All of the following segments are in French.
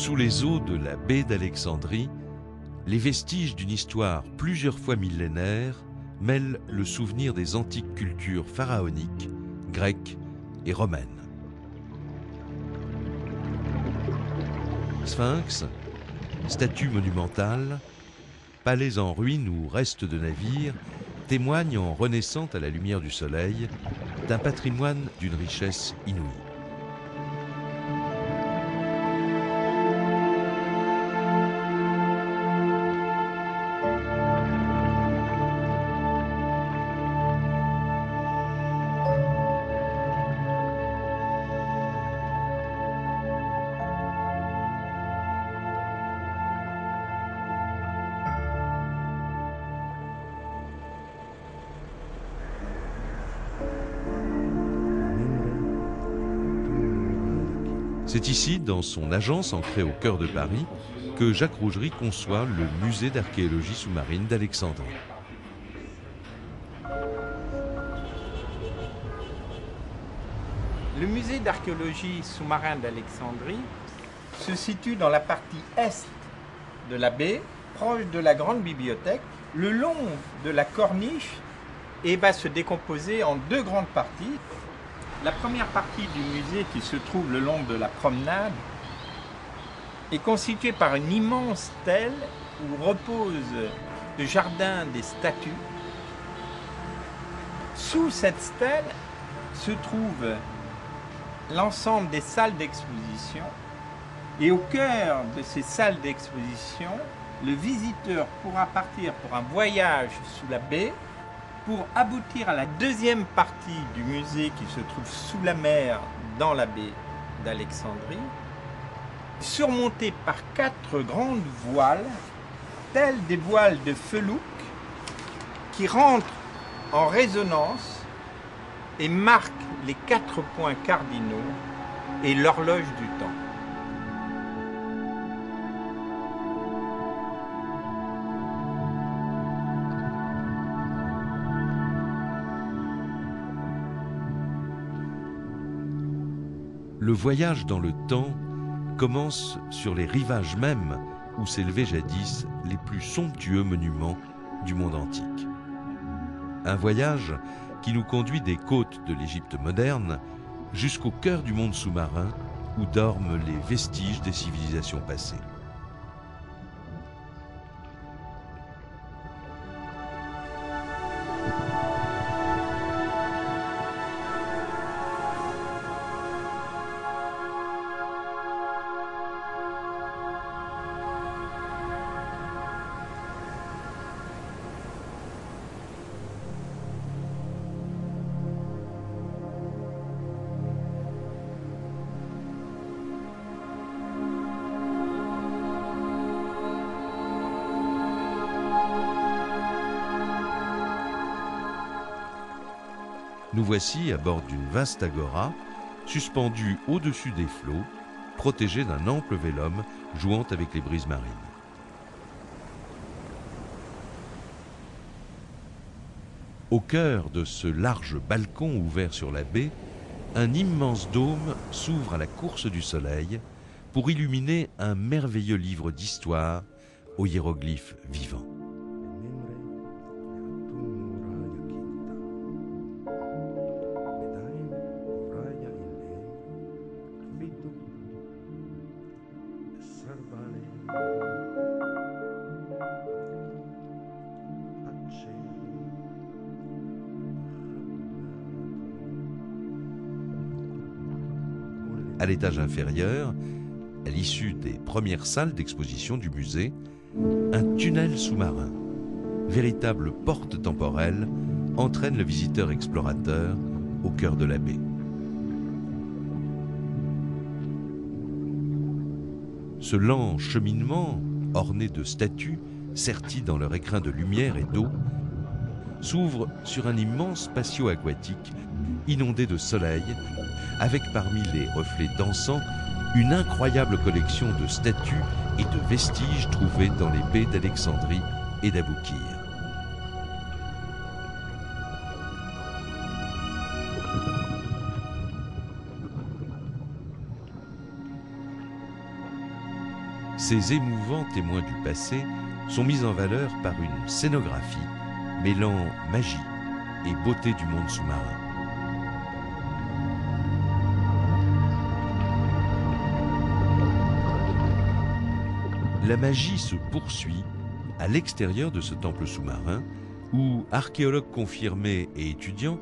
Sous les eaux de la baie d'Alexandrie, les vestiges d'une histoire plusieurs fois millénaire mêlent le souvenir des antiques cultures pharaoniques, grecques et romaines. Sphinx, statues monumentales, palais en ruine ou restes de navires témoignent en renaissant à la lumière du soleil d'un patrimoine d'une richesse inouïe. C'est ici, dans son agence ancrée au cœur de Paris, que Jacques Rougerie conçoit le musée d'archéologie sous-marine d'Alexandrie. Le musée d'archéologie sous-marine d'Alexandrie se situe dans la partie est de la baie, proche de la grande bibliothèque, le long de la corniche, et va se décomposer en deux grandes parties. La première partie du musée, qui se trouve le long de la promenade, est constituée par une immense stèle où repose le jardin des statues. Sous cette stèle se trouve l'ensemble des salles d'exposition, et au cœur de ces salles d'exposition, le visiteur pourra partir pour un voyage sous la baie pour aboutir à la deuxième partie du musée qui se trouve sous la mer dans la baie d'Alexandrie, surmontée par 4 grandes voiles, telles des voiles de felouk, qui rentrent en résonance et marquent les 4 points cardinaux et l'horloge du temps. Le voyage dans le temps commence sur les rivages mêmes où s'élevaient jadis les plus somptueux monuments du monde antique. Un voyage qui nous conduit des côtes de l'Égypte moderne jusqu'au cœur du monde sous-marin où dorment les vestiges des civilisations passées. Nous voici à bord d'une vaste agora, suspendue au-dessus des flots, protégée d'un ample vélum jouant avec les brises marines. Au cœur de ce large balcon ouvert sur la baie, un immense dôme s'ouvre à la course du soleil pour illuminer un merveilleux livre d'histoire aux hiéroglyphes vivants. À l'étage inférieur, à l'issue des premières salles d'exposition du musée, un tunnel sous-marin, véritable porte temporelle, entraîne le visiteur explorateur au cœur de la baie. Ce lent cheminement, orné de statues, serties dans leur écrin de lumière et d'eau, s'ouvre sur un immense patio aquatique inondé de soleil, avec parmi les reflets dansants une incroyable collection de statues et de vestiges trouvés dans les baies d'Alexandrie et d'Aboukir. Ces émouvants témoins du passé sont mis en valeur par une scénographie mêlant magie et beauté du monde sous-marin. La magie se poursuit à l'extérieur de ce temple sous-marin où archéologues confirmés et étudiants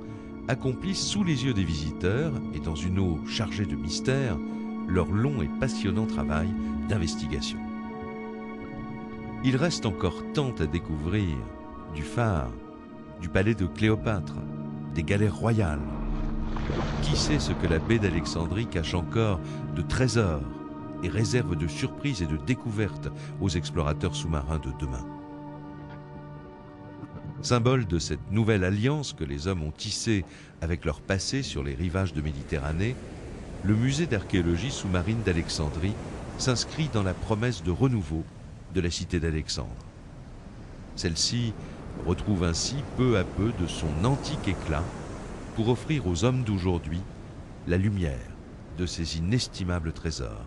accomplissent sous les yeux des visiteurs et dans une eau chargée de mystères leur long et passionnant travail d'investigation. Il reste encore tant à découvrir du phare, du palais de Cléopâtre, des galères royales. Qui sait ce que la baie d'Alexandrie cache encore de trésors et réserve de surprises et de découvertes aux explorateurs sous-marins de demain. Symbole de cette nouvelle alliance que les hommes ont tissée avec leur passé sur les rivages de Méditerranée, le musée d'archéologie sous-marine d'Alexandrie s'inscrit dans la promesse de renouveau de la cité d'Alexandre. Celle-ci retrouve ainsi peu à peu de son antique éclat pour offrir aux hommes d'aujourd'hui la lumière de ces inestimables trésors.